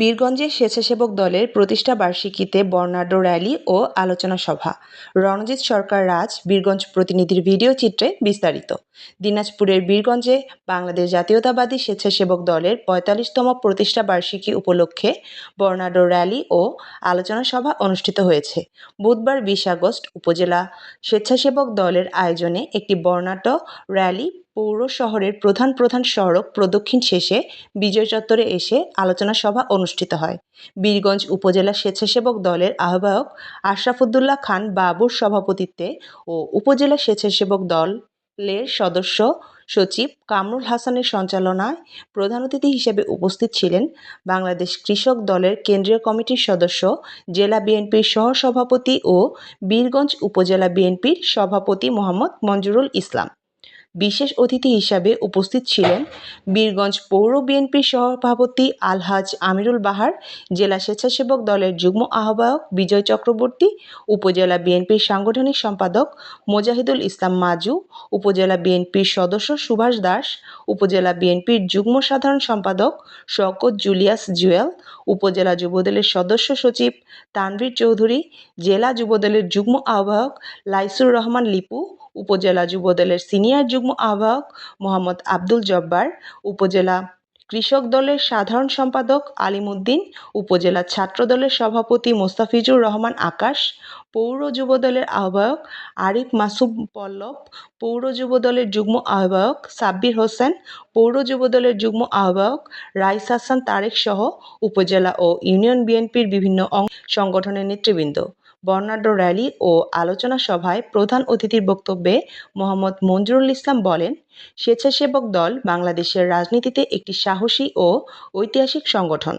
বীরগঞ্জে স্বেচ্ছাসেবক দলের প্রতিষ্ঠা বার্ষিকীতে বর্ণাঢ্য র্যালি ও আলোচনা সভা। রণজিৎ সরকার রাজ, বীরগঞ্জ প্রতিনিধির ভিডিও চিত্রে বিস্তারিত। দিনাজপুরের বীরগঞ্জে বাংলাদেশ জাতীয়তাবাদী স্বেচ্ছাসেবক দলের ৪৫তম প্রতিষ্ঠা বার্ষিকী উপলক্ষে বর্ণাঢ্য র্যালি ও আলোচনা সভা অনুষ্ঠিত হয়েছে। বুধবার ২০ আগস্ট উপজেলা স্বেচ্ছাসেবক দলের আয়োজনে একটি বর্ণাঢ্য র্যালি পৌর শহরের প্রধান সড়ক প্রদক্ষিণ শেষে বিজয় চত্বরে এসে আলোচনা সভা অনুষ্ঠিত হয়। বীরগঞ্জ উপজেলা স্বেচ্ছাসেবক দলের আহ্বায়ক আশরাফুদ্দৌলা খান বাবুর সভাপতিত্বে ও উপজেলা স্বেচ্ছাসেবক দলের সদস্য সচিব কামরুল হাসানের সঞ্চালনায় প্রধান অতিথি হিসেবে উপস্থিত ছিলেন বাংলাদেশ কৃষক দলের কেন্দ্রীয় কমিটির সদস্য, জেলা বিএনপির সহসভাপতি ও বীরগঞ্জ উপজেলা বিএনপির সভাপতি মোহাম্মদ মঞ্জুরুল ইসলাম। বিশেষ অতিথি হিসাবে উপস্থিত ছিলেন বীরগঞ্জ পৌর বিএনপির সভাপতি আলহাজ আমিরুল বাহার, জেলা স্বেচ্ছাসেবক দলের যুগ্ম আহ্বায়ক বিজয় চক্রবর্তী, উপজেলা বিএনপির সাংগঠনিক সম্পাদক মোজাহিদুল ইসলাম মাজু, উপজেলা বিএনপির সদস্য সুভাষ দাস, উপজেলা বিএনপির যুগ্ম সাধারণ সম্পাদক শওকত জুলিয়াস জুয়েল, উপজেলা যুবদলের সদস্য সচিব তানভীর চৌধুরী, জেলা যুবদলের যুগ্ম আহ্বায়ক লাইসুর রহমান লিপু, উপজেলা যুবদলের সিনিয়র যুগ্ম আহ্বায়ক মোহাম্মদ আব্দুল জব্বার, উপজেলা কৃষক দলের সাধারণ সম্পাদক আলিমউদ্দিন, উপজেলা ছাত্র দলের সভাপতি মোস্তাফিজুর রহমান আকাশ, পৌর যুবদলের আহ্বায়ক আরিফ মাসুম পল্লব, পৌর যুবদলের যুগ্ম আহ্বায়ক সাব্বির হোসেন, পৌর যুবদলের যুগ্ম আহ্বায়ক রাইস হাসান তারেক সহ উপজেলা ও ইউনিয়ন বিএনপির বিভিন্ন সংগঠনের নেতৃবৃন্দ। বর্ণাঢ্য র্যালি ও আলোচনা সভায় প্রধান অতিথির বক্তব্যে মোহাম্মদ মঞ্জুরুল ইসলাম বলেন, স্বেচ্ছাসেবক দল বাংলাদেশের রাজনীতিতে একটি সাহসী ও ঐতিহাসিক সংগঠন।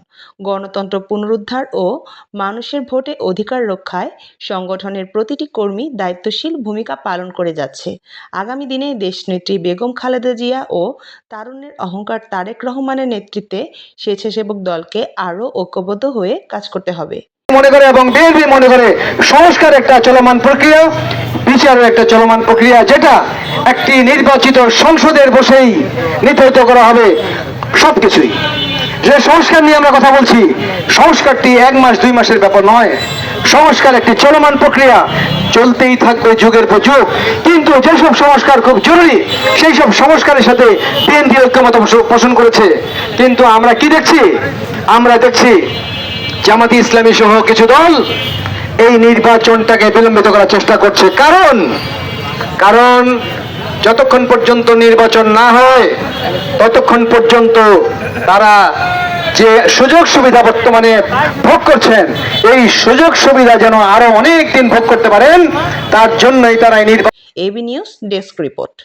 গণতন্ত্র পুনরুদ্ধার ও মানুষের ভোটে অধিকার রক্ষায় সংগঠনের প্রতিটি কর্মী দায়িত্বশীল ভূমিকা পালন করে যাচ্ছে। আগামী দিনে দেশনেত্রী বেগম খালেদা জিয়া ও তারুণ্যের অহংকার তারেক রহমানের নেতৃত্বে স্বেচ্ছাসেবক দলকে আরও ঐক্যবদ্ধ হয়ে কাজ করতে হবে মনে করে এবং বিএনপি মনে করে সংস্কার একটা চলমান প্রক্রিয়া, বিচারের একটা চলমান প্রক্রিয়া, যেটা একটি নির্বাচিত সংসদের বসেই নির্ধারিত করা হবে সবকিছুই। যে সংস্কার নিয়ে আমরা কথা বলছি, সংস্কারটি 1 মাস 2 মাসের ব্যাপার নয়। সংস্কার একটি চলমান প্রক্রিয়া, চলতেই থাকবে যুগের পর যুগ। কিন্তু যেসব সংস্কার খুব জরুরি, সেই সব সংস্কারের সাথে বিএনপি ঐক্যমত পোষণ করেছে। কিন্তু আমরা কি দেখছি? আমরা দেখছি জামাতি ইসলামী সহ কিছু দল এই নির্বাচনটাকে বিলম্বিত করার চেষ্টা করছে। কারণ যতক্ষণ পর্যন্ত নির্বাচন না হয় ততক্ষণ পর্যন্ত তারা যে সুযোগ সুবিধা বর্তমানে ভোগ করছেন, এই সুযোগ সুবিধা যেন আরো অনেক দিন ভোগ করতে পারেন, তার জন্যই তারা এই নির্বাচন। AB news desk report.